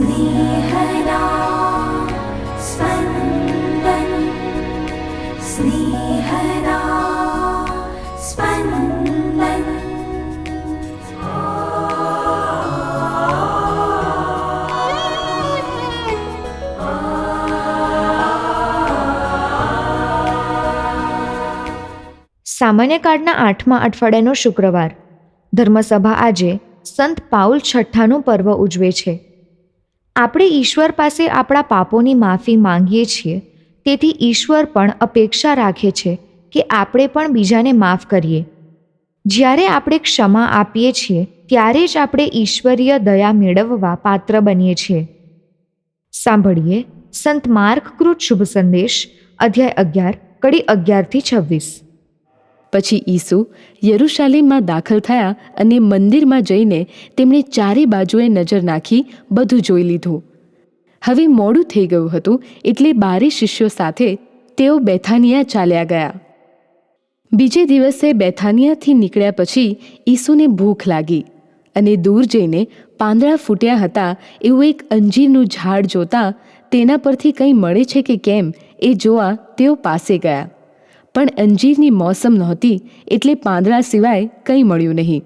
स्नेहदा स्पन्दन स्नेहदा स्पन्दन। સામાન્ય કાળના 8મા અઠવાડિયાનો શુક્રવાર. ધર્મસભા આજે સંત પાઉલ છઠ્ઠાનું પર્વ ઉજવે છે. આપણે ઈશ્વર પાસે આપણા પાપોની માફી માંગીએ છીએ, તેથી ઈશ્વર પણ અપેક્ષા રાખે છે કે આપણે પણ બીજાને માફ કરીએ. જ્યારે આપણે ક્ષમા આપીએ છીએ ત્યારે જ આપણે ઈશ્વરીય દયા મેળવવા પાત્ર બનીએ છીએ. સાંભળીએ સંત માર્ક કૃત શુભ સંદેશ, અધ્યાય 11, કડી 11-26. પછી ઈસુ યરુશાલેમમાં દાખલ થયા અને મંદિરમાં જઈને તેમણે ચારે બાજુએ નજર નાખી બધું જોઈ લીધું. હવે મોડું થઈ ગયું હતું, એટલે 12 શિષ્યો સાથે તેઓ બેથાનિયા ચાલ્યા ગયા. બીજે દિવસે બેથાનિયાથી નીકળ્યા પછી ઈસુને ભૂખ લાગી અને દૂર જઈને પાંદડા ફૂટ્યા હતા એવું એક અંજીરનું ઝાડ જોતા તેના પરથી કંઈ મળે છે કે કેમ એ જોવા તેઓ પાસે ગયા. પણ અંજીરની મોસમ નહોતી, એટલે પાંદડા સિવાય કંઈ મળ્યું નહીં.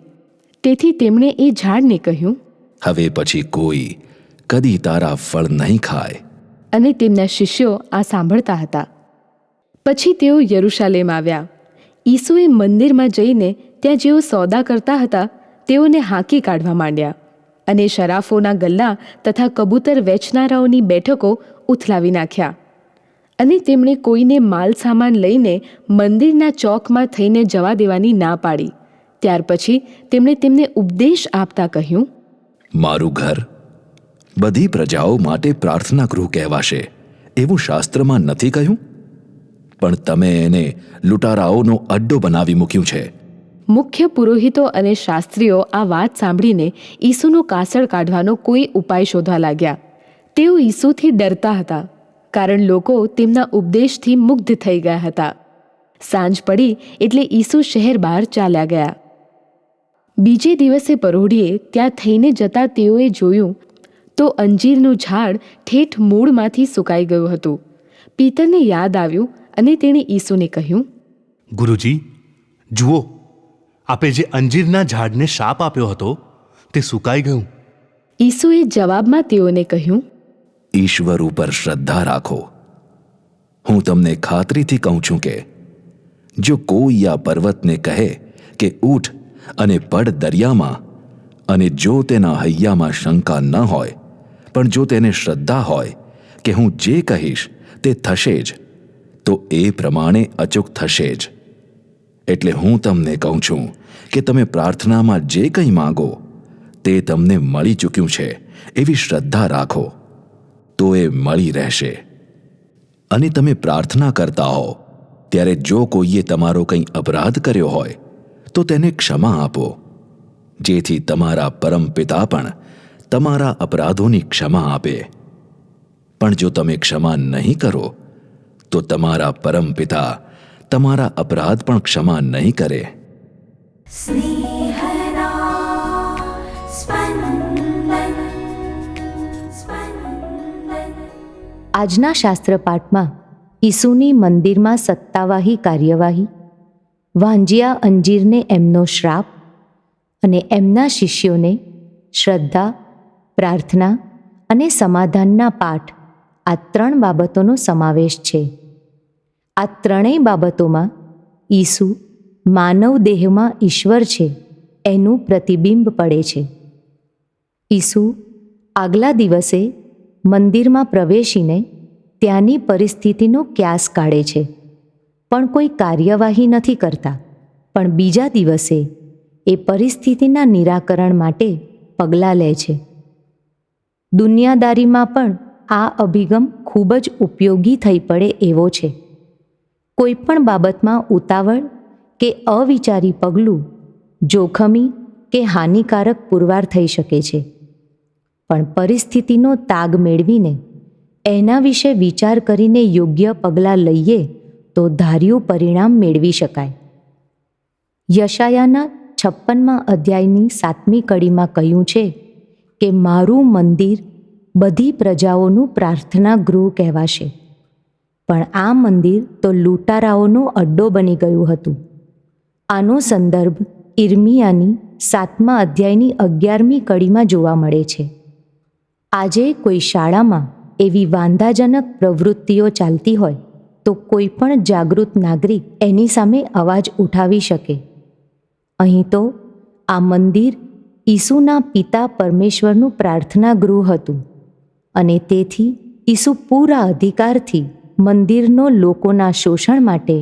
તેથી તેમણે એ ઝાડને કહ્યું, હવે પછી કોઈ કદી તારા ફળ નહીં ખાય. અને તેમના શિષ્યો આ સાંભળતા હતા. પછી તેઓ યરુશાલેમ આવ્યા. ઈસુએ મંદિરમાં જઈને ત્યાં જેઓ સોદા કરતા હતા તેઓને હાંકી કાઢવા માંડ્યા અને શરાફોના ગલ્લા તથા કબૂતર વેચનારાઓની બેઠકો ઉથલાવી નાખ્યા. અને તેમણે કોઈને માલ સામાન લઈને મંદિરના ચોકમાં થઈને જવા દેવાની ના પાડી. ત્યાર પછી તેમણે તેમને ઉપદેશ આપતા કહ્યું, મારું ઘર બધી પ્રજાઓ માટે પ્રાર્થના ગૃહ કહેવાશે, એવું શાસ્ત્રમાં નથી કહ્યું? પણ તમે એને લૂંટારાઓનો અડ્ડો બનાવી મૂક્યું છે. મુખ્ય પુરોહિતો અને શાસ્ત્રીઓ આ વાત સાંભળીને ઈસુનું કાસળ કાઢવાનો કોઈ ઉપાય શોધવા લાગ્યા. તેઓ ઈસુથી ડરતા હતા, કારણ લોકો તેમના ઉપદેશથી મુગ્ધ થઈ ગયા હતા. સાંજ પડી એટલે ઈસુ શહેર બહાર ચાલ્યા ગયા. બીજે દિવસે પરોઢિયે ત્યાં થઈને જતા તેઓએ જોયું તો અંજીરનું ઝાડ ઠેઠ મૂળમાંથી સુકાઈ ગયું હતું. પિતરને યાદ આવ્યું અને તેણે ઈસુને કહ્યું, ગુરુજી, જુઓ, આપે જે અંજીરના ઝાડને શાપ આપ્યો હતો તે સુકાઈ ગયું. ઈસુએ જવાબમાં તેઓને કહ્યું, ઈશ્વર ઉપર શ્રદ્ધા રાખો. હું તમને ખાતરીથી કહું છું કે જો કોઈ આ પર્વતને કહે કે ઊઠ અને પડ દરિયામાં, અને જો તેના હૈયામાં શંકા ન હોય, પણ જો તેને શ્રદ્ધા હોય કે હું જે કહીશ તે થશે જ, તો એ પ્રમાણે અચૂક થશે જ. એટલે હું તમને કહું છું કે તમે પ્રાર્થનામાં જે કંઈ માંગો તે તમને મળી ચૂક્યું છે એવી શ્રદ્ધા રાખો, તો એ મળી રહેશે. અને તમે પ્રાર્થના કરતા હો ત્યારે જો કોઈએ તમારો કંઈ અપરાધ કર્યો હોય તો તેને ક્ષમા આપો, જેથી તમારા પરમ પિતા પણ તમારા અપરાધોની ક્ષમા આપે. પણ જો તમે ક્ષમા નહીં કરો તો તમારા પરમ પિતા તમારા અપરાધ પણ ક્ષમા નહીં કરે. स्नेहदा स्पन्दन स्पन्दन। આજના શાસ્ત્ર પાઠમાં ઈસુની મંદિરમાં સત્તાવાહી કાર્યવાહી, વાંજિયા અંજીરને એમનો શ્રાપ અને એમના શિષ્યોને શ્રદ્ધા, પ્રાર્થના અને સમાધાનના પાઠ, આ 3 બાબતોનો સમાવેશ છે. આ ત્રણેય બાબતોમાં ઈસુ માનવ દેહમાં ઈશ્વર છે એનું પ્રતિબિંબ પડે છે. ઈસુ આગલા દિવસે મંદિરમાં પ્રવેશીને ત્યાંની પરિસ્થિતિનો ક્યાસ કાઢે છે, પણ કોઈ કાર્યવાહી નથી કરતા. પણ બીજા દિવસે એ પરિસ્થિતિના નિરાકરણ માટે પગલાં લે છે. દુનિયાદારીમાં પણ આ અભિગમ ખૂબ જ ઉપયોગી થઈ પડે એવો છે. કોઈ પણ બાબતમાં ઉતાવળ કે અવિચારી પગલું જોખમી કે હાનિકારક પુરવાર થઈ શકે છે, પણ પરિસ્થિતિનો તાગ મેળવીને એના વિશે વિચાર કરીને યોગ્ય પગલાં લઈએ તો ધાર્યું પરિણામ મેળવી શકાય. યશાયાના 56મા અધ્યાયની 7મી કડીમાં કહ્યું છે કે મારું મંદિર બધી પ્રજાઓનું પ્રાર્થના ગૃહ કહેવાશે. પણ આ મંદિર તો લૂંટારાઓનો અડ્ડો બની ગયું હતું. આનો સંદર્ભ ઇર્મિયાની 7મા અધ્યાયની 11મી કડીમાં જોવા મળે છે. આજે કોઈ શાળામાં એવી વાંધાજનક પ્રવૃત્તિઓ ચાલતી હોય તો કોઈ પણ જાગૃત નાગરિક એની સામે અવાજ ઉઠાવી શકે. અહીં તો આ મંદિર ઈસુના પિતા પરમેશ્વરનું પ્રાર્થના ગૃહ હતું અને તેથી ઈસુ પૂરા અધિકારથી મંદિરનો લોકોના શોષણ માટે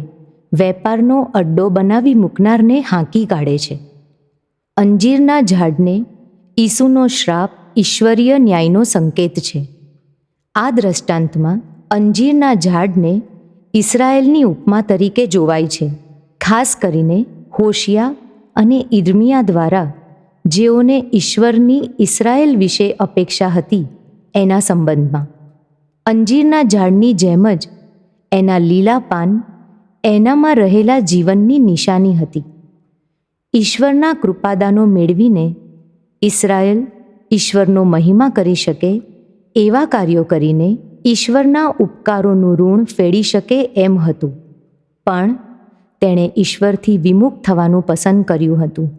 વેપારનો અડ્ડો બનાવી મૂકનારને હાંકી કાઢે છે. અંજીરના ઝાડને ઈસુનો શ્રાપ ઈશ્વરીય ન્યાયનો સંકેત છે. આ દ્રષ્ટાંતમાં અંજીરના ઝાડને ઇસરાયેલની ઉપમા તરીકે જોવાય છે, ખાસ કરીને હોશિયા અને ઇર્મિયા દ્વારા જેઓને ઈશ્વરની ઇસરાયેલ વિશે અપેક્ષા હતી એના સંબંધમાં. અંજીરના ઝાડની જેમ જ એના લીલા પાન એનામાં રહેલા જીવનની નિશાની હતી. ઈશ્વરના કૃપાદાનો મેળવીને ઇસરાયેલ ઈશ્વરનો મહિમા કરી શકે એવા કાર્યો કરીને ઈશ્વરના ઉપકારોનું ઋણ ફેડી શકે એમ હતું. પણ તેણે ઈશ્વરથી વિમુખ થવાનું પસંદ કર્યું હતું.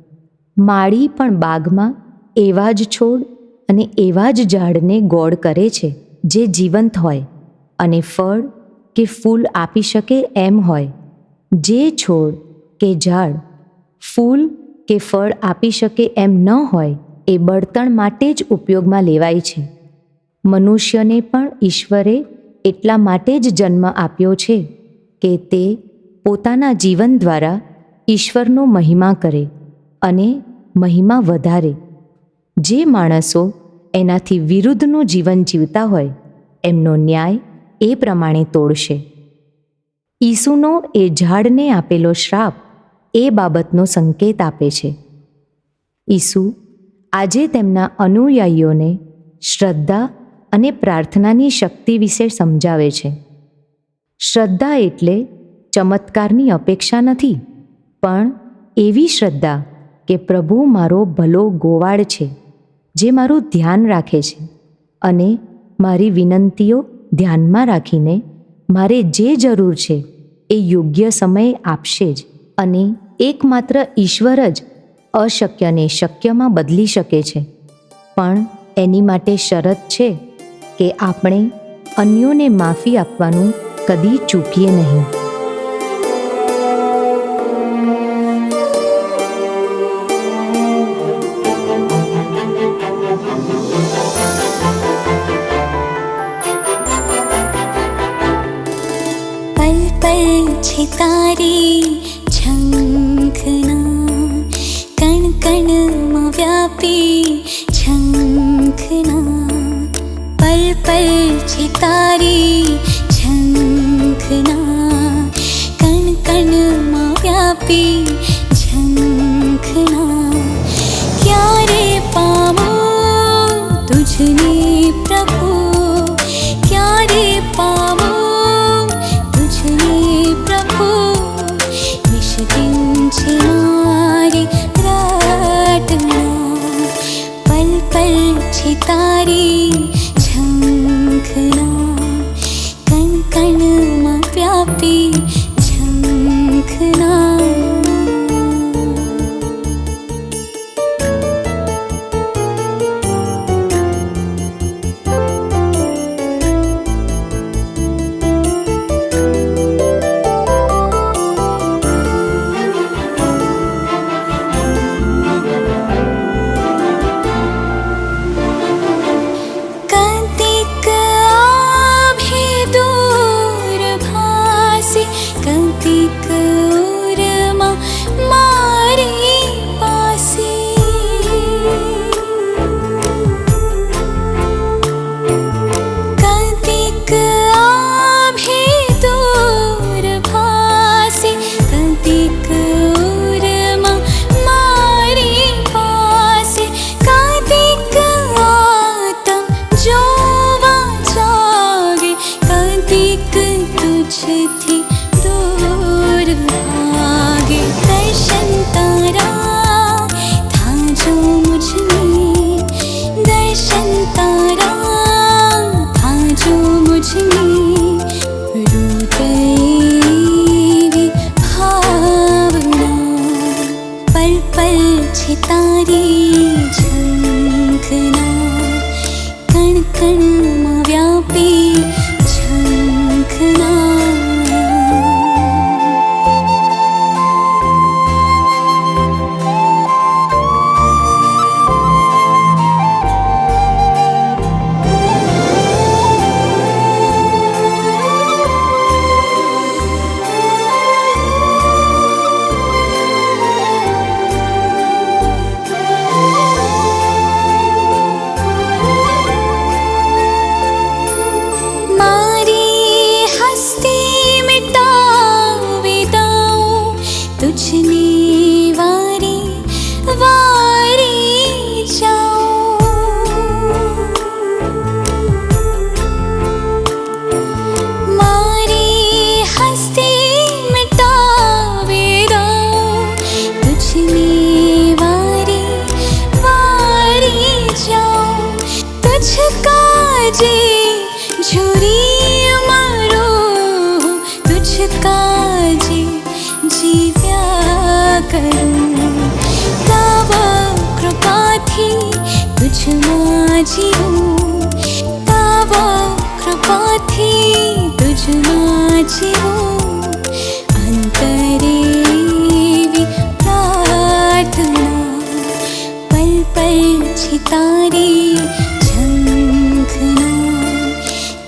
માળી પણ બાગમાં એવા જ છોડ અને એવા જ ઝાડને ગોળ કરે છે જે જીવંત હોય અને ફળ કે ફૂલ આપી શકે એમ હોય. જે છોડ કે ઝાડ ફૂલ કે ફળ આપી શકે એમ ન હોય એ બળતણ માટે જ ઉપયોગમાં લેવાય છે. મનુષ્યને પણ ઈશ્વરે એટલા માટે જ જન્મ આપ્યો છે કે તે પોતાના જીવન દ્વારા ઈશ્વરનો મહિમા કરે અને મહિમા વધારે. જે માણસો એનાથી વિરુદ્ધનું જીવન જીવતા હોય એમનો ન્યાય એ પ્રમાણે તોડશે. ઈસુનો એ ઝાડને આપેલો શ્રાપ એ બાબતનો સંકેત આપે છે. ઈસુ આજે તેમના અનુયાયીઓને શ્રદ્ધા અને પ્રાર્થનાની શક્તિ વિશે સમજાવે છે. શ્રદ્ધા એટલે ચમત્કારની અપેક્ષા નથી, પણ એવી શ્રદ્ધા કે પ્રભુ મારો ભલો ગોવાળ છે, જે મારું ધ્યાન રાખે છે અને મારી વિનંતીઓ ધ્યાનમાં રાખીને મારે જે જરૂર છે એ યોગ્ય સમયે આપશે જ. અને એકમાત્ર ઈશ્વર જ અશક્યને શક્યમાં બદલી શકે છે. પણ એની માટે શરત છે કે આપણે અન્યોને માફી આપવાનું કદી ચૂકીએ નહીં. पल पल છે તારી ઝંખના, કણ કણમાં વ્યાપી ઝંખના. પલ પલ છે તારી ઝંખના, કણ કણમાં વ્યાપી ઝંખના. ક્યારે પામું તુજને પ્રભુ, ક્યારે પામું તુજને પ્રભુ. નિષ્દિન છે મારી પ્રાર્થના, પલ પલ છે તારી ઝંખના, કણ કણમાં વ્યાપી ઝંખના. કણમાં વ્યાપી ઝંખના. तुझने वारी वारी जाऊं, मारी हस्ती मिटावे दाऊं. तुझने वारी वारी जाऊं, तुझका जे झुरी मारो, तुझका जे જીવ્યા કરું. તવ કૃપાથી તુજમાં જીવું, તવ કૃપાથી તુજમાં જીવું. અંતરે એવી પ્રાર્થના, પલ પલ છે તારી ઝંખના.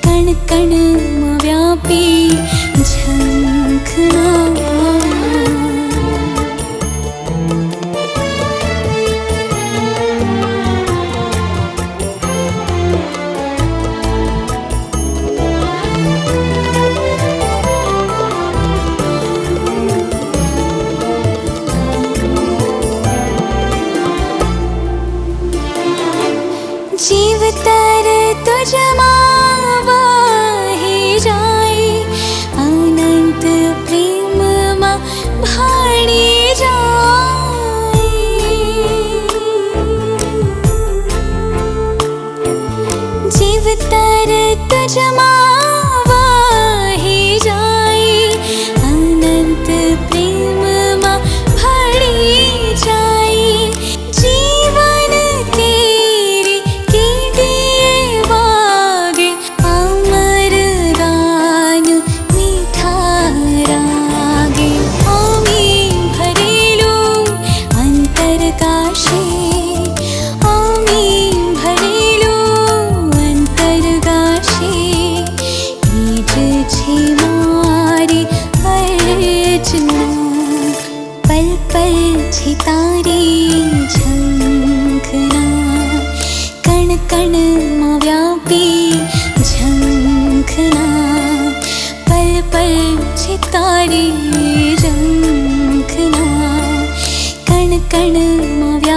કણ કણમાં વ્યાપી ઝંખના. જીવતર તુજમાં વહી જાય, અનંત પ્રેમમાં ભાળી જાય. જીવતર તુજમાં વહી જાય, અનંત પ્રેમમાં ભાળી જાય. જીવન તેરી કીડીએ વાગે, અમર ગાન મીઠા રાગે. અમી ભરેલું અંતર કાશે, અમી ભરેલું અંતર ગાશે. એ જ છે મારી અર્ચના, પલ પલ છે તારી ઝંખના. કણ કણમાં વ્યાપી ઝંખના, પલ પલ છે તારી ઝંખના. કણ કણમાં વ્યાપી